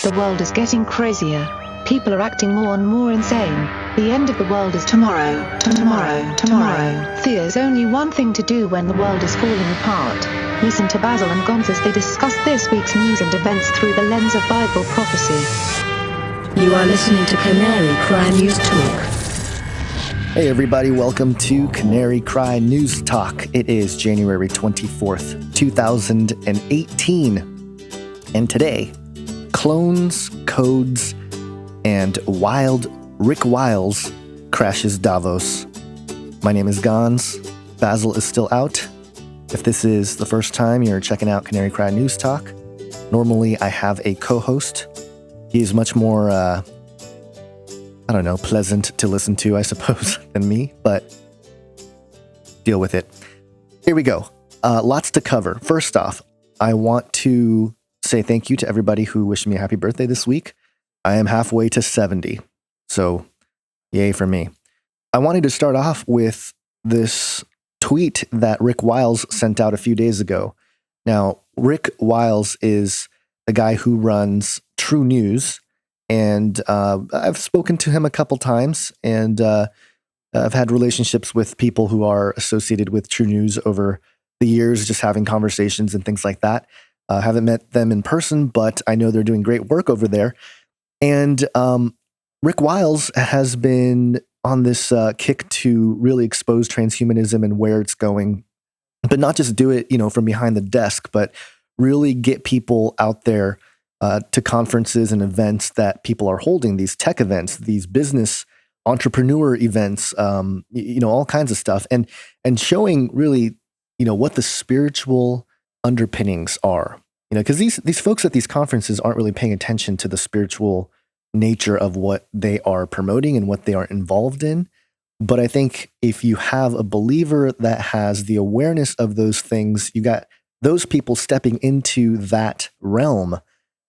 The world is getting crazier. People are acting more and more insane. The end of the world is tomorrow, tomorrow. There's only one thing to do when the world is falling apart. Listen to Basil and Gonz as they discuss this week's news and events through the lens of Bible prophecy. You are listening to Canary Cry News Talk. Hey everybody, welcome to Canary Cry News Talk. It is January 24th, 2018. And today, clones, codes, and wild Rick Wiles crashes Davos. My name is Gonz. Basil is still out. If this is the first time you're checking out Canary Cry News Talk, normally I have a co-host. He is much more, pleasant to listen to, I suppose, than me, but deal with it. Here we go. Lots to cover. First off, I want to say thank you to everybody who wished me a happy birthday this week. I am halfway to 70, so yay for me. I wanted to start off with this tweet that Rick Wiles sent out a few days ago. Now, Rick Wiles is the guy who runs Trunews, and I've spoken to him a couple times, and I've had relationships with people who are associated with Trunews over the years, just having conversations and things like that. Haven't met them in person, but I know they're doing great work over there. And Rick Wiles has been on this kick to really expose transhumanism and where it's going, but not just do it, from behind the desk, but really get people out there to conferences and events that people are holding, these tech events, these business entrepreneur events, all kinds of stuff, and showing really, what the spiritual underpinnings are, because these folks at these conferences aren't really paying attention to the spiritual nature of what they are promoting and what they are involved in. But I think if you have a believer that has the awareness of those things, you got those people stepping into that realm.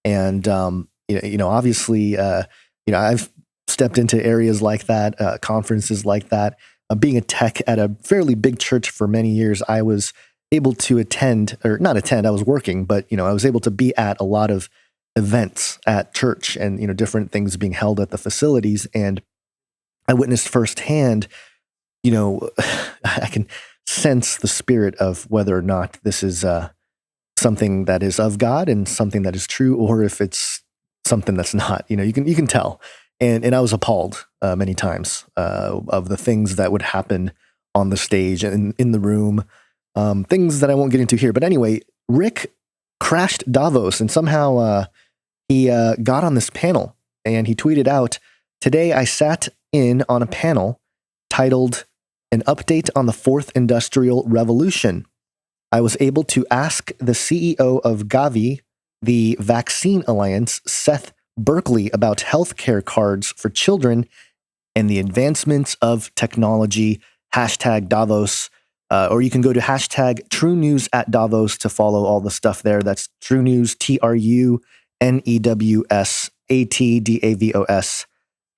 And, obviously, I've stepped into areas like that, conferences like that. Being a tech at a fairly big church for many years, I was able to I was working, but, I was able to be at a lot of events at church and, different things being held at the facilities. And I witnessed firsthand, I can sense the spirit of whether or not this is something that is of God and something that is true, or if it's something that's not. You can tell. And I was appalled many times of the things that would happen on the stage and in the room, things that I won't get into here. But anyway, Rick crashed Davos, and somehow he got on this panel, and he tweeted out, "Today I sat in on a panel titled An Update on the Fourth Industrial Revolution. I was able to ask the CEO of Gavi, the Vaccine Alliance, Seth Berkley, about healthcare cards for children and the advancements of technology, #Davos, or you can go to #TrueNews at Davos to follow all the stuff there. That's Truenews, TRUNEWSATDAVOS,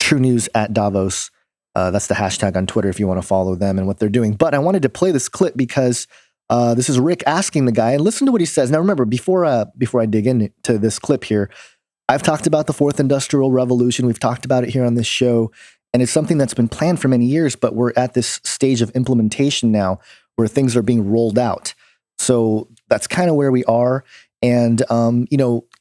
Truenews at Davos. That's the hashtag on Twitter if you want to follow them and what they're doing. But I wanted to play this clip because this is Rick asking the guy, and listen to what he says. Now, remember, before I dig into this clip here, I've talked about the Fourth Industrial Revolution. We've talked about it here on this show, and it's something that's been planned for many years, but we're at this stage of implementation now where things are being rolled out. So that's kind of where we are. And,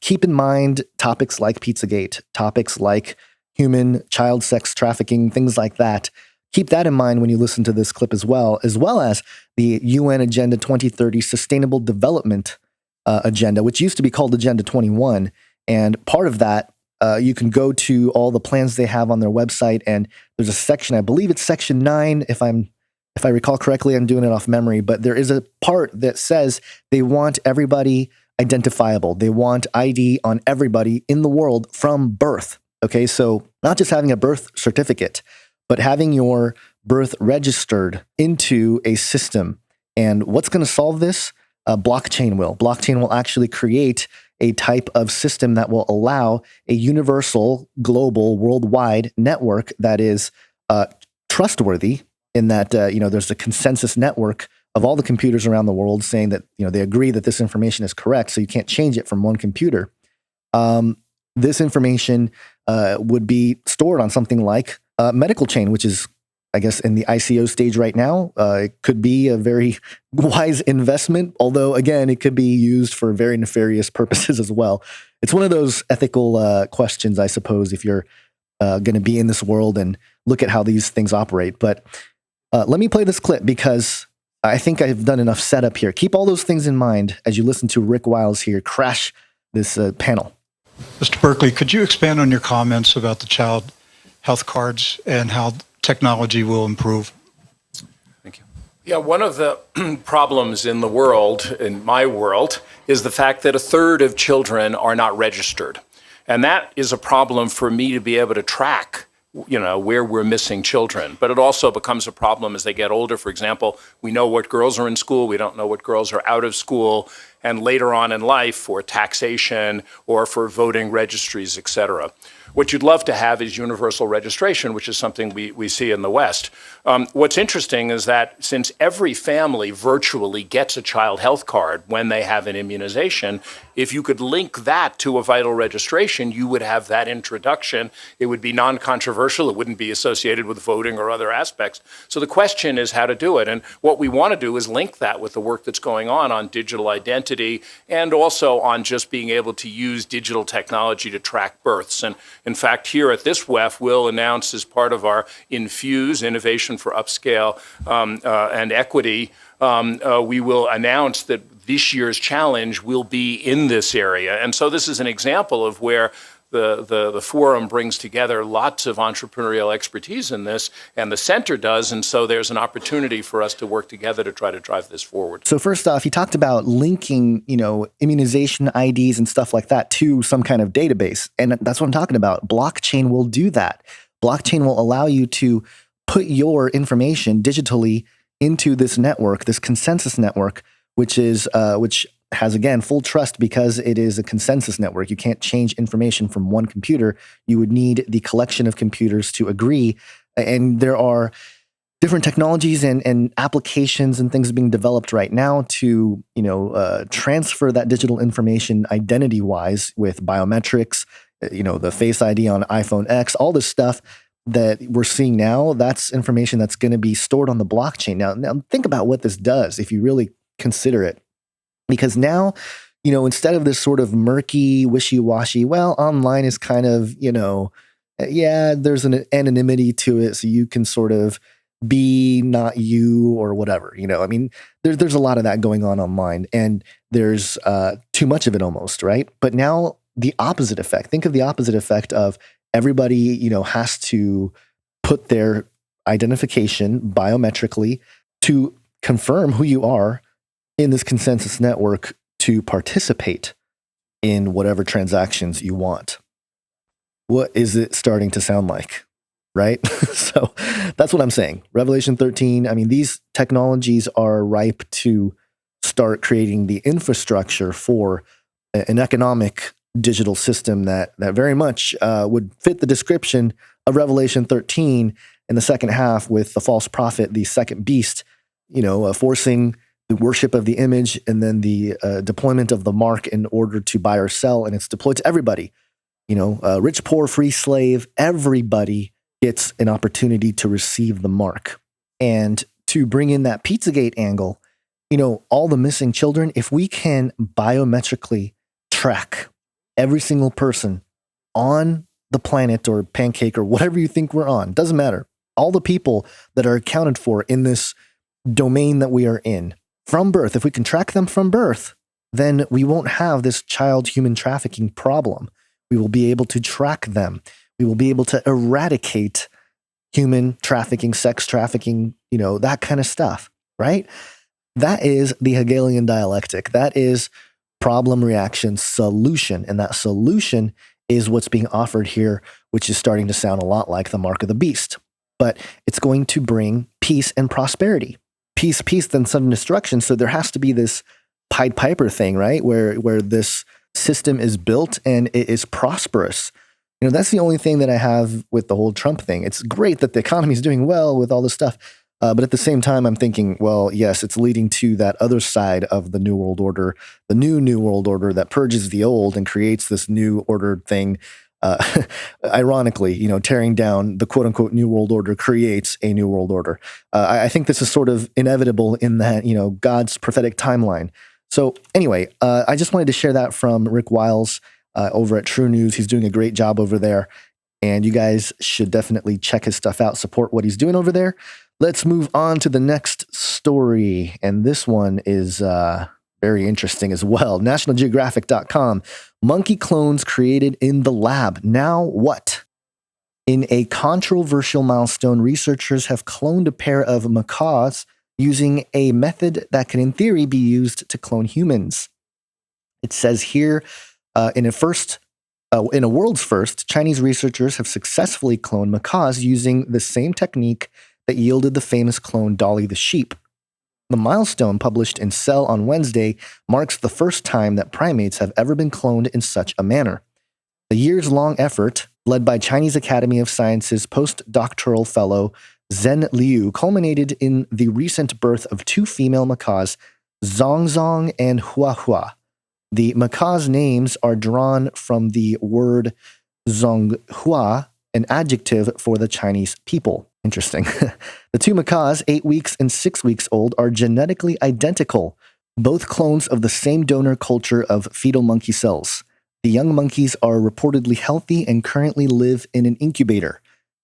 keep in mind topics like Pizzagate, topics like human child sex trafficking, things like that. Keep that in mind when you listen to this clip as well as the UN Agenda 2030 Sustainable Development Agenda, which used to be called Agenda 21. And part of that, you can go to all the plans they have on their website, and there's a section, I believe it's section 9, if I recall correctly. I'm doing it off memory, but there is a part that says they want everybody identifiable. They want ID on everybody in the world from birth. Okay, so not just having a birth certificate, but having your birth registered into a system. And what's going to solve this? Blockchain will. Blockchain will actually create a type of system that will allow a universal, global, worldwide network that is trustworthy, in that there's a consensus network of all the computers around the world saying that they agree that this information is correct, so you can't change it from one computer. this information would be stored on something like medical chain, which is, I guess, in the ICO stage right now. It could be a very wise investment, although, again, it could be used for very nefarious purposes as well. It's one of those ethical questions, I suppose, if you're going to be in this world and look at how these things operate. But let me play this clip because I think I've done enough setup here. Keep all those things in mind as you listen to Rick Wiles here crash this panel. Mr. Berkeley, could you expand on your comments about the child health cards and how technology will improve? Thank you. Yeah, one of the problems in the world, in my world, is the fact that a third of children are not registered. And that is a problem for me to be able to track, where we're missing children. But it also becomes a problem as they get older. For example, we know what girls are in school. We don't know what girls are out of school. And later on in life for taxation or for voting registries, et cetera. What you'd love to have is universal registration, which is something we see in the West. What's interesting is that since every family virtually gets a child health card when they have an immunization, if you could link that to a vital registration, you would have that introduction. It would be non-controversial. It wouldn't be associated with voting or other aspects. So the question is how to do it. And what we want to do is link that with the work that's going on digital identity and also on just being able to use digital technology to track births. And in fact, here at this WEF, we'll announce as part of our Infuse, Innovation for Upscale and Equity, we will announce that this year's challenge will be in this area. And so this is an example of where the forum brings together lots of entrepreneurial expertise in this, and the center does, and so there's an opportunity for us to work together to try to drive this forward. So first off, he talked about linking, immunization IDs and stuff like that to some kind of database, and that's what I'm talking about. Blockchain will do that. Blockchain will allow you to put your information digitally into this network, this consensus network, which has, again, full trust because it is a consensus network. You can't change information from one computer. You would need the collection of computers to agree. And there are different technologies and applications and things being developed right now to, transfer that digital information identity-wise with biometrics, the Face ID on iPhone X, all this stuff that we're seeing now, that's information that's going to be stored on the blockchain. Now think about what this does if you really consider it. Because now, instead of this sort of murky, wishy-washy, well, online is kind of, there's an anonymity to it, so you can sort of be not you or whatever, there's a lot of that going on online, and there's too much of it almost, right? But now the opposite effect. Think of the opposite effect of everybody, has to put their identification biometrically to confirm who you are in this consensus network to participate in whatever transactions you want. What is it starting to sound like, right? So that's what I'm saying. Revelation 13, these technologies are ripe to start creating the infrastructure for an economic digital system that very much would fit the description of Revelation 13 in the second half with the false prophet, the second beast, forcing the worship of the image and then the deployment of the mark in order to buy or sell. And it's deployed to everybody, rich, poor, free, slave, everybody gets an opportunity to receive the mark. And to bring in that Pizzagate angle, all the missing children, if we can biometrically track every single person on the planet or pancake or whatever you think we're on, doesn't matter. All the people that are accounted for in this domain that we are in, from birth, if we can track them from birth, then we won't have this child human trafficking problem. We will be able to track them. We will be able to eradicate human trafficking, sex trafficking, that kind of stuff, right? That is the Hegelian dialectic. That is problem, reaction, solution. And that solution is what's being offered here, which is starting to sound a lot like the mark of the beast. But it's going to bring peace and prosperity. Peace, then sudden destruction. So there has to be this Pied Piper thing, right? Where this system is built and it is prosperous. That's the only thing that I have with the whole Trump thing. It's great that the economy is doing well with all this stuff, But at the same time, I'm thinking, well, yes, it's leading to that other side of the New World Order, the New World Order that purges the old and creates this new ordered thing. Ironically, tearing down the quote unquote New World Order creates a New World Order. I think this is sort of inevitable in that, God's prophetic timeline. So anyway, I just wanted to share that from Rick Wiles over at Trunews. He's doing a great job over there. And you guys should definitely check his stuff out, support what he's doing over there. Let's move on to the next story. And this one is very interesting as well. NationalGeographic.com. Monkey clones created in the lab. Now what? In a controversial milestone, researchers have cloned a pair of macaws using a method that can, in theory, be used to clone humans. It says here, in a world's first, Chinese researchers have successfully cloned macaws using the same technique that yielded the famous clone Dolly the sheep. The milestone, published in Cell on Wednesday, marks the first time that primates have ever been cloned in such a manner. The years-long effort, led by Chinese Academy of Sciences postdoctoral fellow Zhen Liu, culminated in the recent birth of two female macaws, Zongzong and Huahua. The macaws' names are drawn from the word Zonghua, an adjective for the Chinese people. Interesting. The two macaws, 8 weeks and 6 weeks old, are genetically identical, both clones of the same donor culture of fetal monkey cells. The young monkeys are reportedly healthy and currently live in an incubator.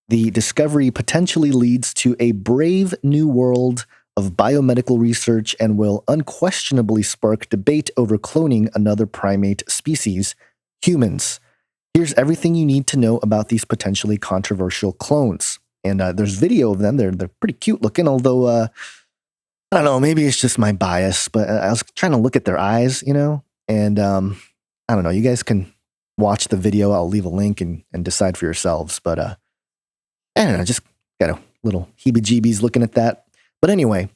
The discovery potentially leads to a brave new world of biomedical research and will unquestionably spark debate over cloning another primate species, humans. Here's everything you need to know about these potentially controversial clones. And there's video of them. They're pretty cute looking, although, I don't know, maybe it's just my bias, but I was trying to look at their eyes, and I don't know, you guys can watch the video. I'll leave a link and decide for yourselves. But I don't know, just got a little heebie-jeebies looking at that. But anyway,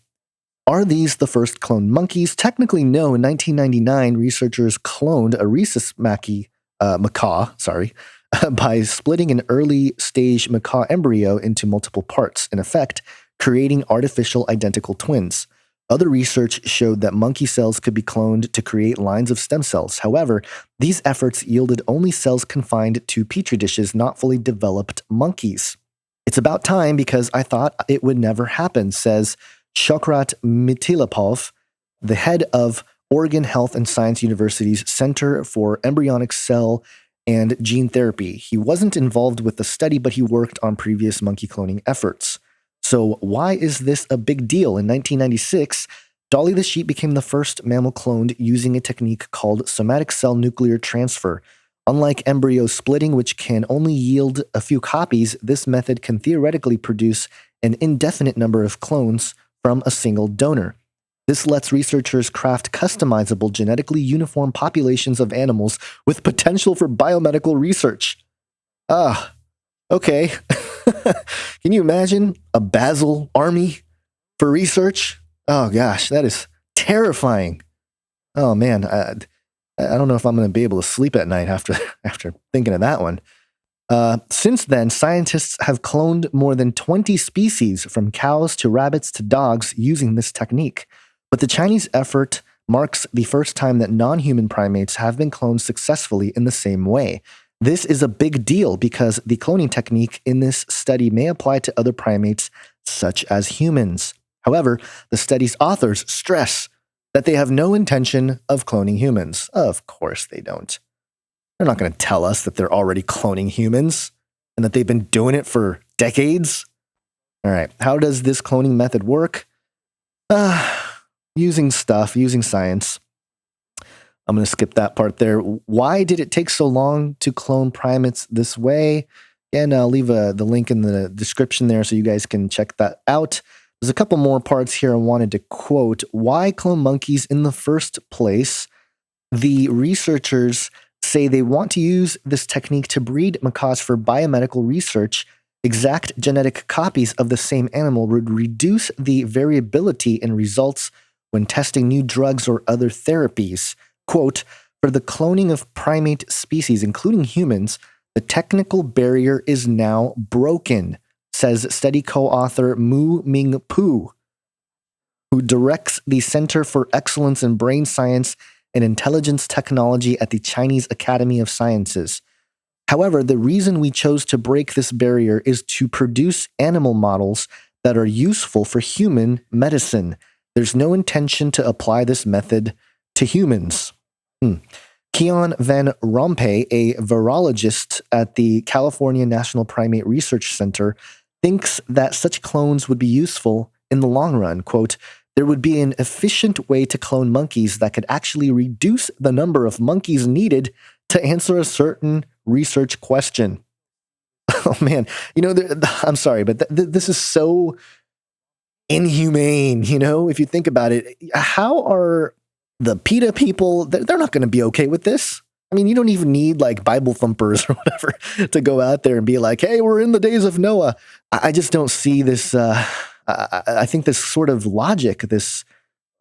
are these the first cloned monkeys? Technically, no. In 1999, researchers cloned a rhesus macaw, by splitting an early-stage macaw embryo into multiple parts, in effect, creating artificial identical twins. Other research showed that monkey cells could be cloned to create lines of stem cells. However, these efforts yielded only cells confined to petri dishes, not fully developed monkeys. It's about time because I thought it would never happen, says Shokrat Mitilapov, the head of Oregon Health and Science University's Center for Embryonic Cell and Gene Therapy. He wasn't involved with the study, but he worked on previous monkey cloning efforts. So why is this a big deal? In 1996, Dolly the sheep became the first mammal cloned using a technique called somatic cell nuclear transfer. Unlike embryo splitting, which can only yield a few copies, this method can theoretically produce an indefinite number of clones from a single donor. This lets researchers craft customizable, genetically uniform populations of animals with potential for biomedical research. Okay. Can you imagine a Basel army for research? Oh gosh, that is terrifying. Oh man, I don't know if I'm going to be able to sleep at night after thinking of that one. Since then, scientists have cloned more than 20 species, from cows to rabbits to dogs, using this technique. But the Chinese effort marks the first time that non-human primates have been cloned successfully in the same way. This is a big deal because the cloning technique in this study may apply to other primates, such as humans. However, the study's authors stress that they have no intention of cloning humans. Of course they don't. They're not going to tell us that they're already cloning humans and that they've been doing it for decades. All right, how does this cloning method work? Using science. I'm going to skip that part there. Why did it take so long to clone primates this way? And I'll leave the link in the description there so you guys can check that out. There's a couple more parts here I wanted to quote. Why clone monkeys in the first place? The researchers say they want to use this technique to breed macaws for biomedical research. Exact genetic copies of the same animal would reduce the variability in results when testing new drugs or other therapies. Quote, for the cloning of primate species, including humans, the technical barrier is now broken, says study co-author Mu Ming Pu, who directs the Center for Excellence in Brain Science and Intelligence Technology at the Chinese Academy of Sciences. However, the reason we chose to break this barrier is to produce animal models that are useful for human medicine. There's no intention to apply this method to humans. Keon Van Rompuy, a virologist at the California National Primate Research Center, thinks that such clones would be useful in the long run. Quote, there would be an efficient way to clone monkeys that could actually reduce the number of monkeys needed to answer a certain research question. Oh man, I'm sorry, but this is so inhumane, if you think about it. How are the PETA people, they're not going to be okay with this. I mean, you don't even need like Bible thumpers or whatever to go out there and be like, hey, we're in the days of Noah. I just don't see this. I think this sort of logic, this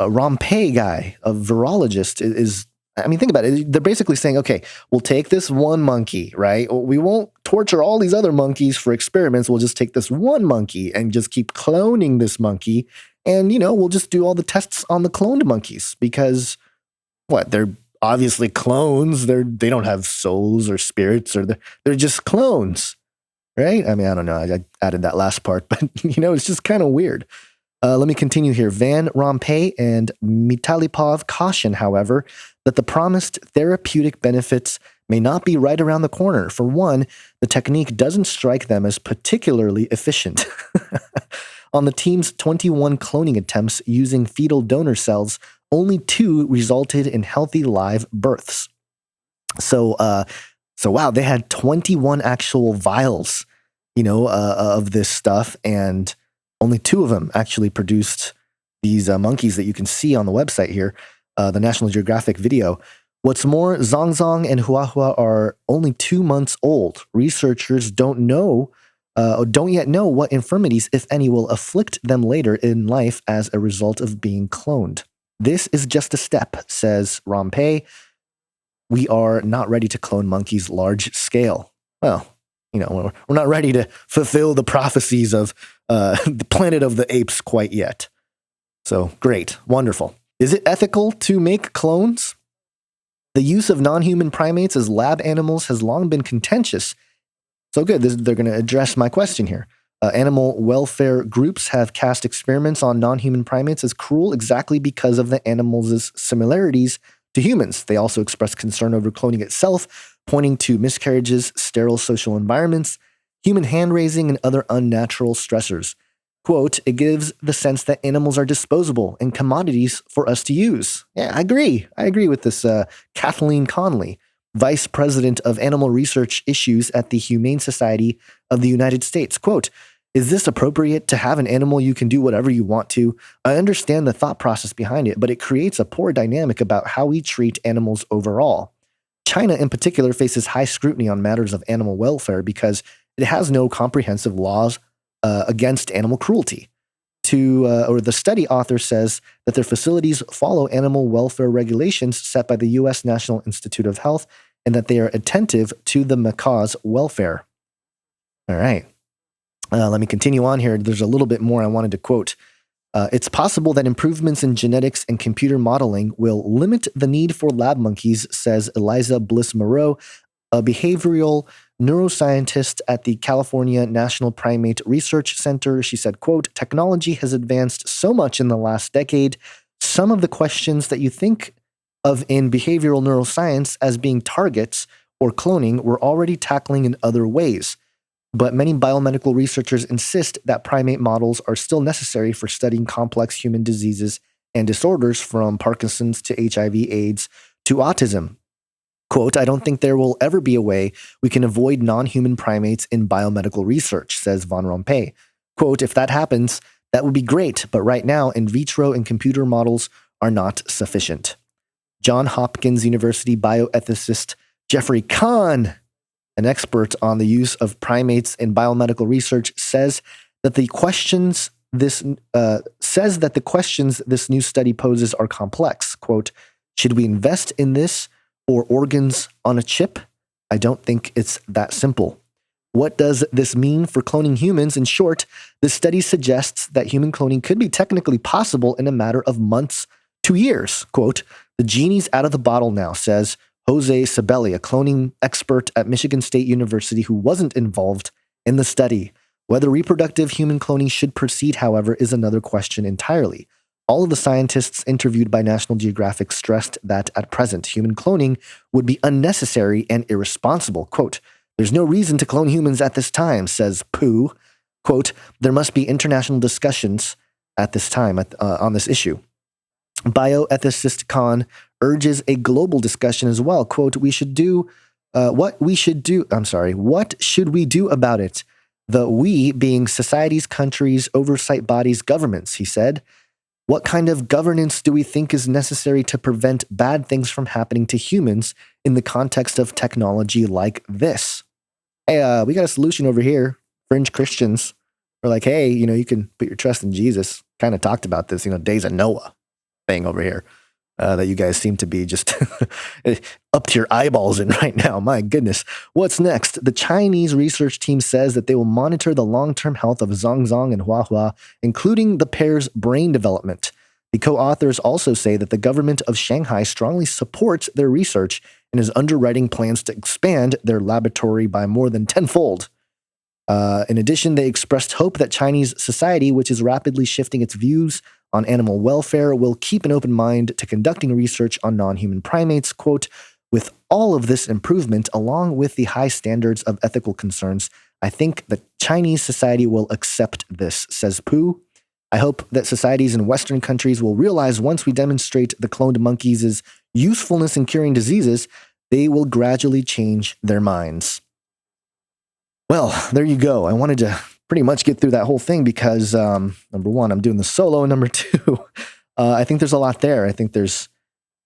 Rompuy guy, a virologist, is, I mean, think about it. They're basically saying, okay, we'll take this one monkey, right? We won't torture all these other monkeys for experiments. We'll just take this one monkey and just keep cloning this monkey. And, we'll just do all the tests on the cloned monkeys because they're obviously clones. They don't have souls or spirits, or they're just clones, right? I mean, I don't know. I added that last part, but it's just kind of weird. Let me continue here. Van Rompuy and Mitalipov caution, however, that the promised therapeutic benefits may not be right around the corner. For one, the technique doesn't strike them as particularly efficient. On the team's 21 cloning attempts using fetal donor cells, only 2 resulted in healthy live births. So wow, they had 21 actual vials, of this stuff, and only 2 of them actually produced these monkeys that you can see on the website here, the National Geographic video. What's more, Zongzong and Huahua are only 2 months old. Researchers don't yet know what infirmities, if any, will afflict them later in life as a result of being cloned. This is just a step, says Rompuy. We are not ready to clone monkeys large scale. Well, we're not ready to fulfill the prophecies of the Planet of the Apes quite yet. So great, wonderful. Is it ethical to make clones? The use of non-human primates as lab animals has long been contentious. So good, they're going to address my question here. Animal welfare groups have cast experiments on non-human primates as cruel exactly because of the animals' similarities to humans. They also express concern over cloning itself, pointing to miscarriages, sterile social environments, human hand-raising, and other unnatural stressors. Quote, it gives the sense that animals are disposable and commodities for us to use. Yeah, I agree. I agree with this Kathleen Conley, Vice President of Animal Research Issues at the Humane Society of the United States. Quote, is this appropriate to have an animal you can do whatever you want to? I understand the thought process behind it, but it creates a poor dynamic about how we treat animals overall. China in particular faces high scrutiny on matters of animal welfare because it has no comprehensive laws against animal cruelty. The study author says that their facilities follow animal welfare regulations set by the U.S. National Institute of Health and that they are attentive to the macaw's welfare. All right. Let me continue on here. There's a little bit more I wanted to quote. It's possible that improvements in genetics and computer modeling will limit the need for lab monkeys, says Eliza Bliss-Moreau, a behavioral neuroscientist at the California National Primate Research Center. She said, quote, technology has advanced so much in the last decade. Some of the questions that you think of in behavioral neuroscience as being targets or cloning we're already tackling in other ways. But many biomedical researchers insist that primate models are still necessary for studying complex human diseases and disorders from Parkinson's to HIV/AIDS to autism. Quote, I don't think there will ever be a way we can avoid non-human primates in biomedical research, says Van Rompuy. Quote, if that happens, that would be great, but right now, in vitro and computer models are not sufficient. Johns Hopkins University bioethicist Jeffrey Kahn, an expert on the use of primates in biomedical research, says that the questions this new study poses are complex. Quote, should we invest in this or organs on a chip? I don't think it's that simple. What does this mean for cloning humans? In short, the study suggests that human cloning could be technically possible in a matter of months to years. Quote, the genie's out of the bottle now, says Jose Sabelli, a cloning expert at Michigan State University who wasn't involved in the study. Whether reproductive human cloning should proceed, however, is another question entirely. All of the scientists interviewed by National Geographic stressed that at present, human cloning would be unnecessary and irresponsible. Quote, there's no reason to clone humans at this time, says Pooh. Quote, there must be international discussions at this time on this issue. Bioethicist Khan urges a global discussion as well. Quote, what should we do about it? The we being societies, countries, oversight bodies, governments, he said. What kind of governance do we think is necessary to prevent bad things from happening to humans in the context of technology like this? Hey, we got a solution over here. Fringe Christians are like, hey, you can put your trust in Jesus. Kind of talked about this, days of Noah thing over here that you guys seem to be just up to your eyeballs in right now. My goodness. What's next? The Chinese research team says that they will monitor the long-term health of Zhongzhong and Huahua, including the pair's brain development. The co-authors also say that the government of Shanghai strongly supports their research and is underwriting plans to expand their laboratory by more than tenfold. In addition, they expressed hope that Chinese society, which is rapidly shifting its views on animal welfare, will keep an open mind to conducting research on non-human primates. Quote, with all of this improvement, along with the high standards of ethical concerns, I think that Chinese society will accept this, says Pooh. I hope that societies in Western countries will realize once we demonstrate the cloned monkeys' usefulness in curing diseases, they will gradually change their minds. Well, there you go. I wanted to pretty much get through that whole thing because, number one, I'm doing the solo, and number two, I think there's a lot there. I think there's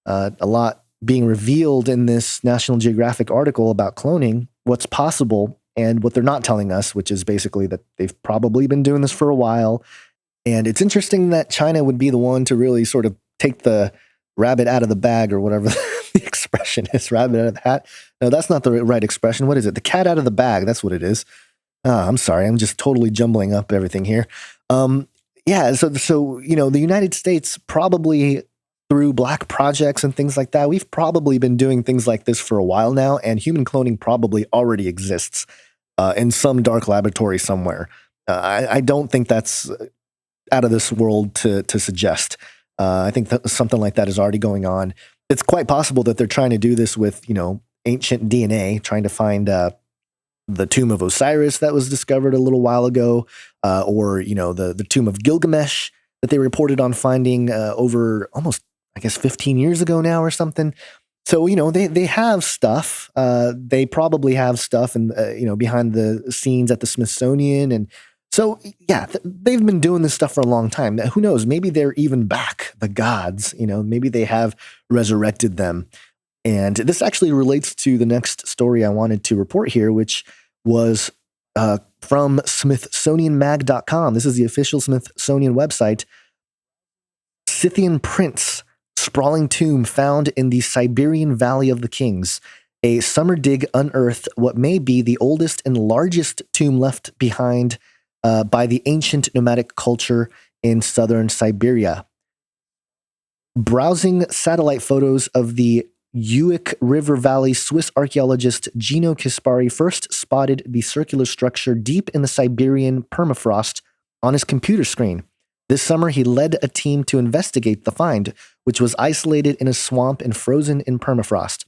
a lot being revealed in this National Geographic article about cloning, what's possible, and what they're not telling us, which is basically that they've probably been doing this for a while. And it's interesting that China would be the one to really sort of take the rabbit out of the bag, or whatever the expression is, rabbit out of the hat. No, that's not the right expression. What is it? The cat out of the bag. That's what it is. I'm sorry. I'm just totally jumbling up everything here. So the United States probably, through black projects and things like that, we've probably been doing things like this for a while now, and human cloning probably already exists in some dark laboratory somewhere. I don't think that's out of this world to suggest. I think that something like that is already going on. It's quite possible that they're trying to do this with, ancient DNA, trying to find the tomb of Osiris that was discovered a little while ago, or the tomb of Gilgamesh that they reported on finding over almost, 15 years ago now or something. So they have stuff. They probably have stuff, and behind the scenes at the Smithsonian, and so yeah, they've been doing this stuff for a long time. Who knows? Maybe they're even back, the gods. Maybe they have resurrected them. And this actually relates to the next story I wanted to report here, which was from SmithsonianMag.com. This is the official Smithsonian website. Scythian prince, sprawling tomb found in the Siberian Valley of the Kings. A summer dig unearthed what may be the oldest and largest tomb left behind by the ancient nomadic culture in southern Siberia. Browsing satellite photos of the Uik River Valley, Swiss archaeologist Gino Kaspari first spotted the circular structure deep in the Siberian permafrost on his computer screen. This summer, he led a team to investigate the find, which was isolated in a swamp and frozen in permafrost.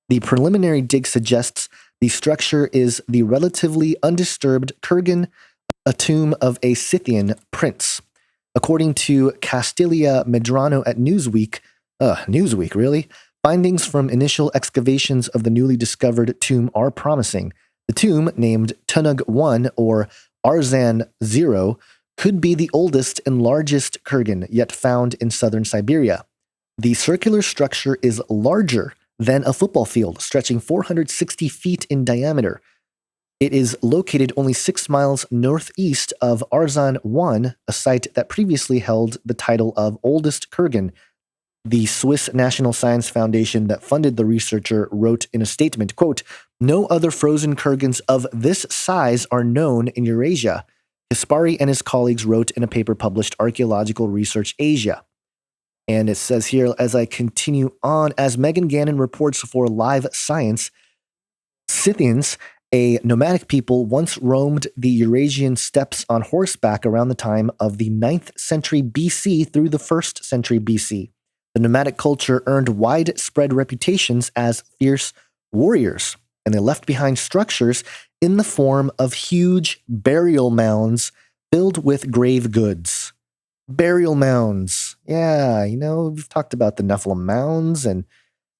The preliminary dig suggests the structure is the relatively undisturbed Kurgan, a tomb of a Scythian prince. According to Castilia Medrano at Newsweek, really? Findings from initial excavations of the newly discovered tomb are promising. The tomb, named Tunug 1 or Arzan 0, could be the oldest and largest kurgan yet found in southern Siberia. The circular structure is larger than a football field, stretching 460 feet in diameter. It is located only 6 miles northeast of Arzan 1, a site that previously held the title of oldest kurgan. The Swiss National Science Foundation that funded the researcher wrote in a statement, quote, No other frozen kurgans of this size are known in Eurasia, Kaspari and his colleagues wrote in a paper published Archaeological Research Asia. And it says here, as I continue on, as Megan Gannon reports for Live Science, Scythians, a nomadic people, once roamed the Eurasian steppes on horseback around the time of the 9th century BC through the 1st century BC. The nomadic culture earned widespread reputations as fierce warriors, and they left behind structures in the form of huge burial mounds filled with grave goods. Burial mounds. Yeah, we've talked about the Nephilim mounds, and,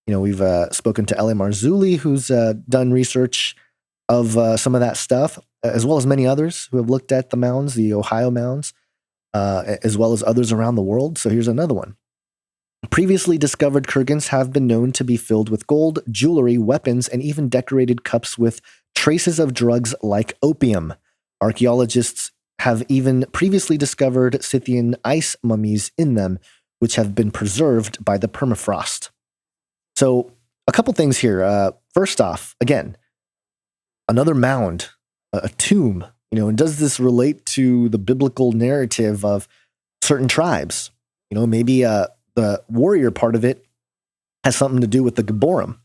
we've spoken to L.A. Marzulli, who's done research of some of that stuff, as well as many others who have looked at the mounds, the Ohio mounds, as well as others around the world. So here's another one. Previously discovered kurgans have been known to be filled with gold, jewelry, weapons, and even decorated cups with traces of drugs like opium. Archaeologists have even previously discovered Scythian ice mummies in them, which have been preserved by the permafrost. So a couple things here. First off, again, another mound, a tomb, and does this relate to the biblical narrative of certain tribes? Maybe the warrior part of it has something to do with the Gibborim.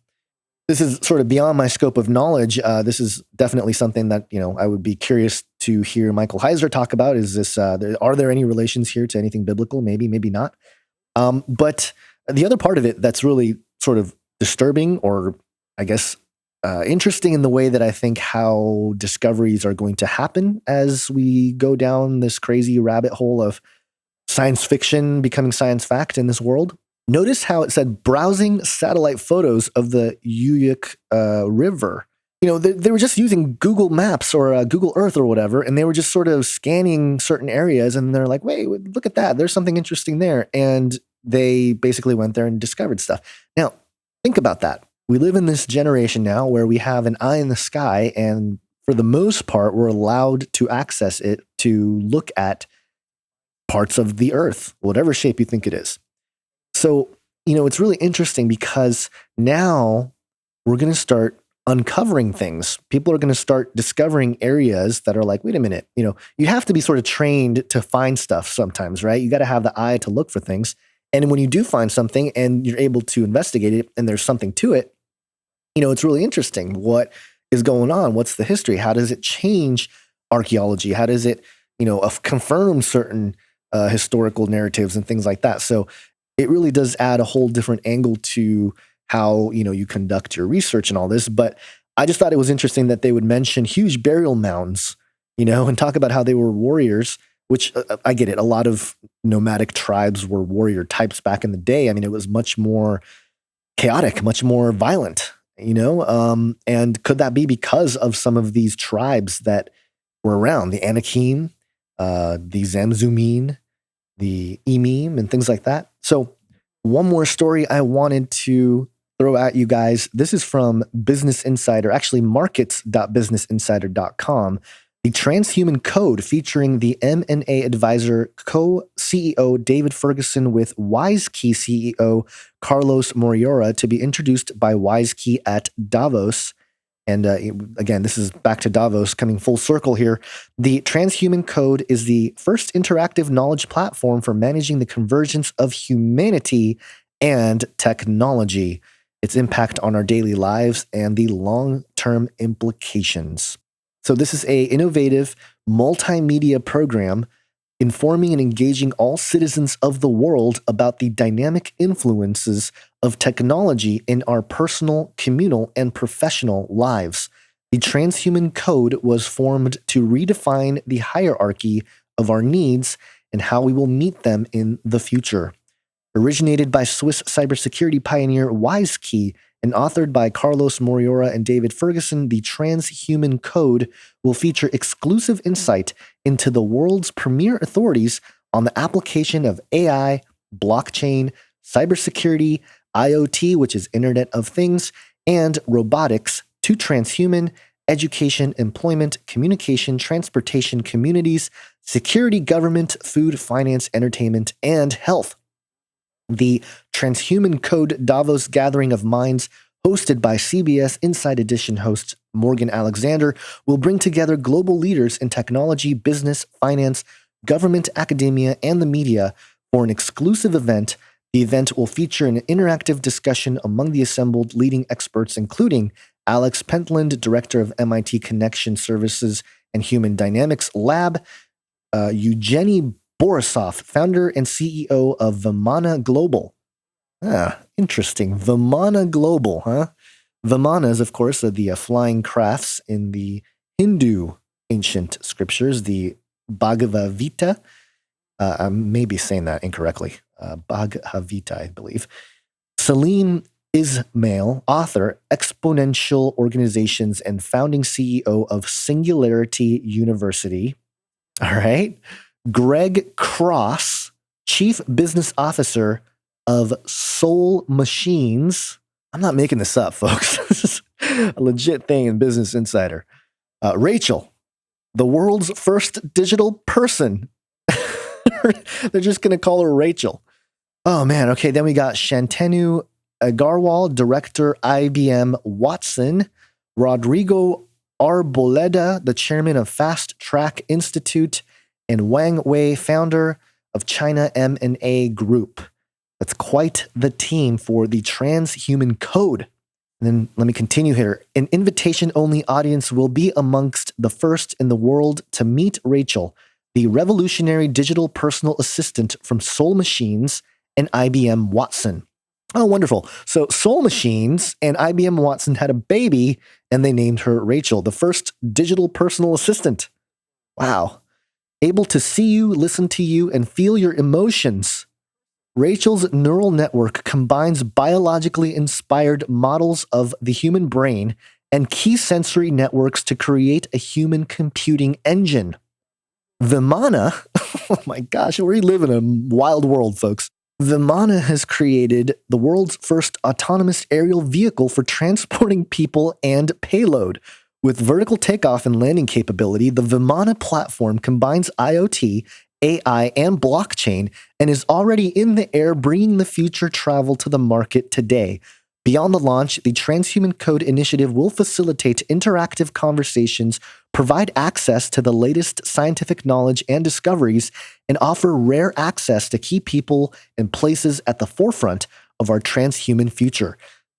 This is sort of beyond my scope of knowledge. This is definitely something that, I would be curious to hear Michael Heiser talk about. Is this, are there any relations here to anything biblical? Maybe, maybe not. But the other part of it that's really sort of disturbing, or I guess interesting in the way that I think how discoveries are going to happen as we go down this crazy rabbit hole of science fiction becoming science fact in this world. Notice how it said browsing satellite photos of the Uyuk River. They were just using Google Maps or Google Earth or whatever, and they were just sort of scanning certain areas, and they're like, wait, look at that. There's something interesting there. And they basically went there and discovered stuff. Now, think about that. We live in this generation now where we have an eye in the sky, and for the most part, we're allowed to access it to look at parts of the earth, whatever shape you think it is. So, it's really interesting because now we're going to start uncovering things. People are going to start discovering areas that are like, wait a minute, you have to be sort of trained to find stuff sometimes, right? You got to have the eye to look for things. And when you do find something and you're able to investigate it and there's something to it, it's really interesting. What is going on? What's the history? How does it change archaeology? How does it, confirm certain historical narratives and things like that? So it really does add a whole different angle to how, you conduct your research and all this. But I just thought it was interesting that they would mention huge burial mounds, and talk about how they were warriors, which I get it. A lot of nomadic tribes were warrior types back in the day. I mean, it was much more chaotic, much more violent, and could that be because of some of these tribes that were around, the Anakim, the Zamzumin, the Emim, and things like that? So one more story I wanted to throw at you guys. This is from Business Insider, actually markets.businessinsider.com. The Transhuman Code, featuring the M&A advisor co-CEO David Ferguson with WiseKey CEO Carlos Moriora, to be introduced by WiseKey at Davos. And again, this is back to Davos, coming full circle here. The Transhuman Code is the first interactive knowledge platform for managing the convergence of humanity and technology, its impact on our daily lives, and the long-term implications. So this is an innovative multimedia program informing and engaging all citizens of the world about the dynamic influences of technology in our personal, communal, and professional lives. The Transhuman Code was formed to redefine the hierarchy of our needs and how we will meet them in the future. Originated by Swiss cybersecurity pioneer WiseKey and authored by Carlos Moriora and David Ferguson, the Transhuman Code will feature exclusive insight into the world's premier authorities on the application of AI, blockchain, cybersecurity, IoT, which is Internet of Things, and robotics to transhuman education, employment, communication, transportation, communities, security, government, food, finance, entertainment, and health. The Transhuman Code Davos Gathering of Minds, hosted by CBS Inside Edition host Morgan Alexander, will bring together global leaders in technology, business, finance, government, academia, and the media for an exclusive event. The event will feature an interactive discussion among the assembled leading experts, including Alex Pentland, director of MIT Connection Services and Human Dynamics Lab, Evgeny Borisov, founder and CEO of Vimana Global. Interesting. Vimana Global, huh? Vimanas, of course, are the flying crafts in the Hindu ancient scriptures, the Bhagavad Gita. I may be saying that incorrectly. Bhagavad Gita, I believe. Salim Ismail, author, exponential organizations, and founding CEO of Singularity University. All right. Greg Cross, chief business officer of Soul Machines. I'm not making this up, folks. This is a legit thing in Business Insider. Rachel, the world's first digital person. They're just going to call her Rachel. Oh, man. Okay, then we got Shantanu Agarwal, director, IBM Watson. Rodrigo Arboleda, the chairman of Fast Track Institute. And Wang Wei, founder of China M&A Group. That's quite the team for the Transhuman Code. And then let me continue here. An invitation-only audience will be amongst the first in the world to meet Rachel, the revolutionary digital personal assistant from Soul Machines and IBM Watson. Oh, wonderful. So Soul Machines and IBM Watson had a baby, and they named her Rachel, the first digital personal assistant. Wow. Able to see you, listen to you, and feel your emotions. Rachel's neural network combines biologically inspired models of the human brain and key sensory networks to create a human computing engine. Vimana, oh my gosh, we live in a wild world, folks. Vimana has created the world's first autonomous aerial vehicle for transporting people and payload. With vertical takeoff and landing capability, the Vimana platform combines IoT, AI, and blockchain and is already in the air, bringing the future travel to the market today. Beyond the launch, the Transhuman Code initiative will facilitate interactive conversations, provide access to the latest scientific knowledge and discoveries, and offer rare access to key people and places at the forefront of our transhuman future.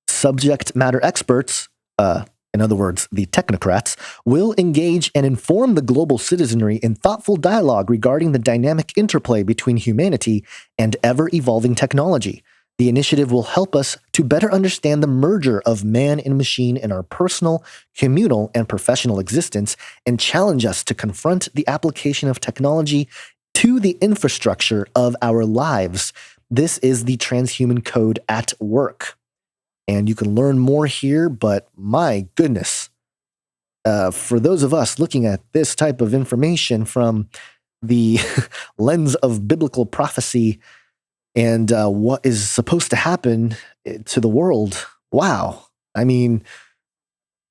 Subject matter experts, in other words, the technocrats, will engage and inform the global citizenry in thoughtful dialogue regarding the dynamic interplay between humanity and ever-evolving technology. The initiative will help us to better understand the merger of man and machine in our personal, communal, and professional existence, and challenge us to confront the application of technology to the infrastructure of our lives. This is the Transhuman Code at work. And you can learn more here, but my goodness, for those of us looking at this type of information from the lens of biblical prophecy and what is supposed to happen to the world, wow. I mean,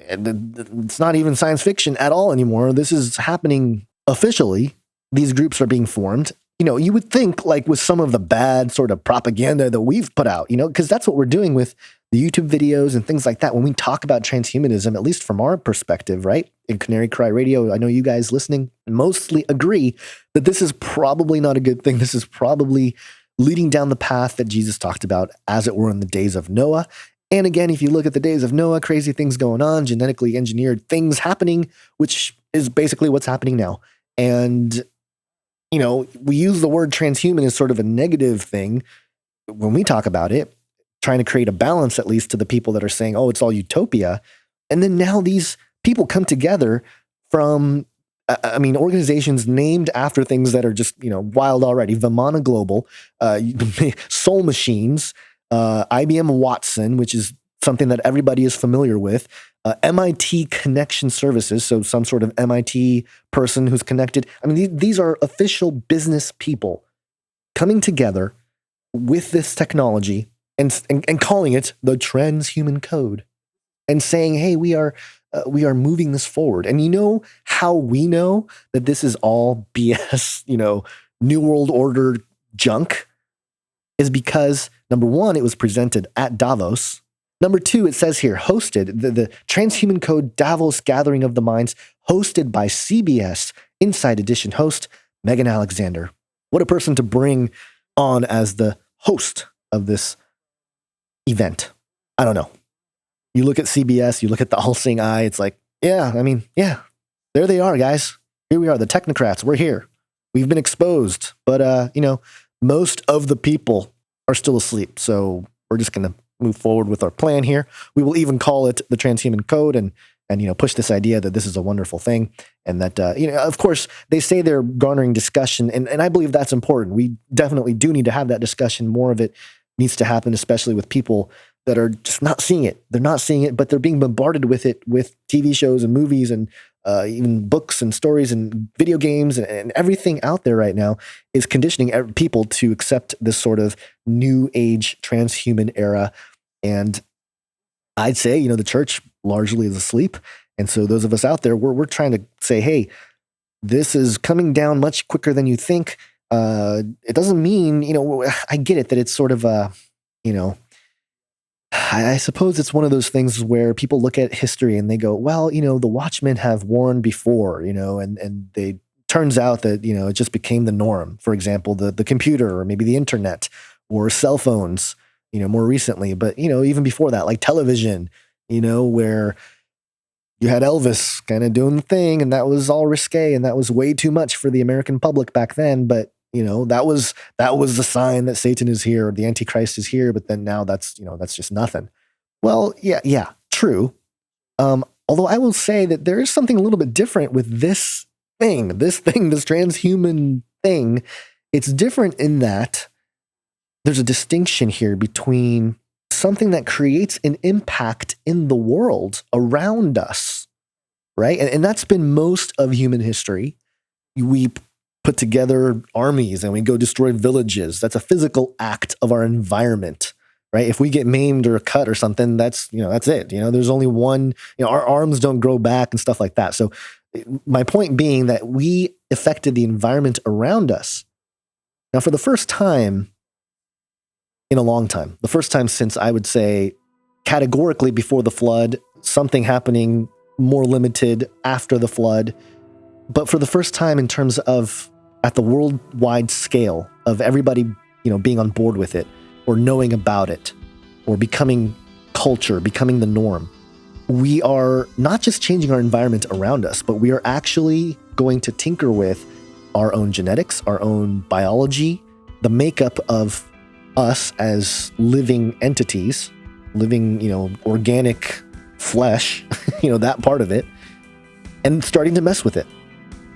it's not even science fiction at all anymore. This is happening officially. These groups are being formed. You know, you would think, like, with some of the bad sort of propaganda that we've put out, you know, because that's what we're doing with the YouTube videos and things like that. When we talk about transhumanism, at least from our perspective, right? In Canary Cry Radio, I know you guys listening mostly agree that this is probably not a good thing. This is probably leading down the path that Jesus talked about, as it were, in the days of Noah. And again, if you look at the days of Noah, crazy things going on, genetically engineered things happening, which is basically what's happening now. And, you know, we use the word transhuman as sort of a negative thing when we talk about it, trying to create a balance, at least to the people that are saying, oh, it's all utopia. And then now these people come together from, organizations named after things that are just, you know, wild already. Vimana Global, Soul Machines, IBM Watson, which is something that everybody is familiar with, MIT Connection Services, so some sort of MIT person who's connected. I mean, these are official business people coming together with this technology and calling it the Transhuman Code and saying, hey, we are moving this forward. And you know how we know that this is all BS, you know, New World Order junk, is because, number one, it was presented at Davos. Number 2, it says here, hosted, the Transhuman Code Davos Gathering of the Minds, hosted by CBS Inside Edition host Megan Alexander. What a person to bring on as the host of this event. I don't know. You look at CBS, you look at the all-seeing eye, it's like, yeah, there they are, guys. Here we are, the technocrats, we're here. We've been exposed, but, most of the people are still asleep, so we're just going to move forward with our plan here. We will even call it the Transhuman Code and push this idea that this is a wonderful thing. And that, of course, they say they're garnering discussion, and I believe that's important. We definitely do need to have that discussion. More of it needs to happen, especially with people that are just not seeing it. They're not seeing it, but they're being bombarded with it with TV shows and movies and even books and stories and video games and everything out there right now is conditioning people to accept this sort of new age transhuman era. And I'd say, the church largely is asleep. And so those of us out there, we're trying to say, hey, this is coming down much quicker than you think. It doesn't mean, I get it that it's sort of I suppose it's one of those things where people look at history and they go, well, the Watchmen have warned before, and they turns out that, it just became the norm. For example, the computer or maybe the internet or cell phones, more recently. But, even before that, like television, where you had Elvis kind of doing the thing and that was all risque and that was way too much for the American public back then. But that was the sign that Satan is here or the Antichrist is here. But then now that's just nothing. Well, yeah, true. Although I will say that there is something a little bit different with this transhuman thing. It's different in that there's a distinction here between something that creates an impact in the world around us, right? And that's been most of human history. We put together armies and we go destroy villages. That's a physical act of our environment, right? If we get maimed or cut or something, that's it. There's only one, our arms don't grow back and stuff like that. So my point being that we affected the environment around us. Now, for the first time in a long time, the first time since I would say categorically before the flood, something happening more limited after the flood, but for the first time in terms of at the worldwide scale of everybody, being on board with it or knowing about it or becoming culture, becoming the norm, we are not just changing our environment around us, but we are actually going to tinker with our own genetics, our own biology, the makeup of us as living entities, living, organic flesh, that part of it, and starting to mess with it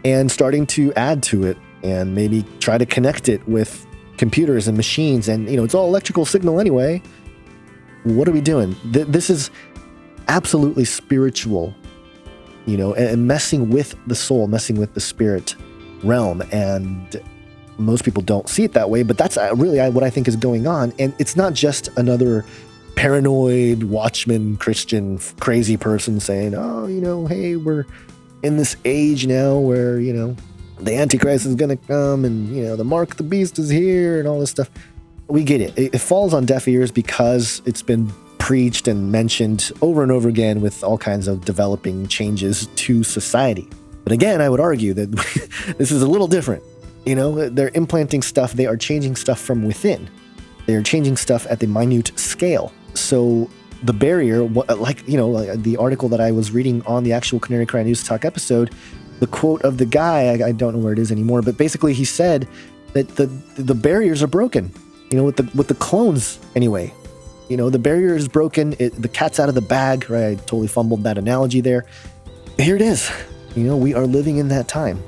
and starting to add to it and maybe try to connect it with computers and machines. And, it's all electrical signal anyway. What are we doing? This is absolutely spiritual, and messing with the soul, messing with the spirit realm. And most people don't see it that way, but that's really what I think is going on. And it's not just another paranoid Watchman Christian crazy person saying, oh, hey, we're in this age now where, the Antichrist is going to come and, the mark of the beast is here and all this stuff. We get it. It falls on deaf ears because it's been preached and mentioned over and over again with all kinds of developing changes to society. But again, I would argue that this is a little different. They're implanting stuff. They are changing stuff from within. They are changing stuff at the minute scale. So the barrier, the article that I was reading on the actual Canary Cry News Talk episode, the quote of the guy, I don't know where it is anymore, but basically he said that the barriers are broken, with the clones anyway. The barrier is broken. The cat's out of the bag, right? I totally fumbled that analogy there. Here it is. We are living in that time.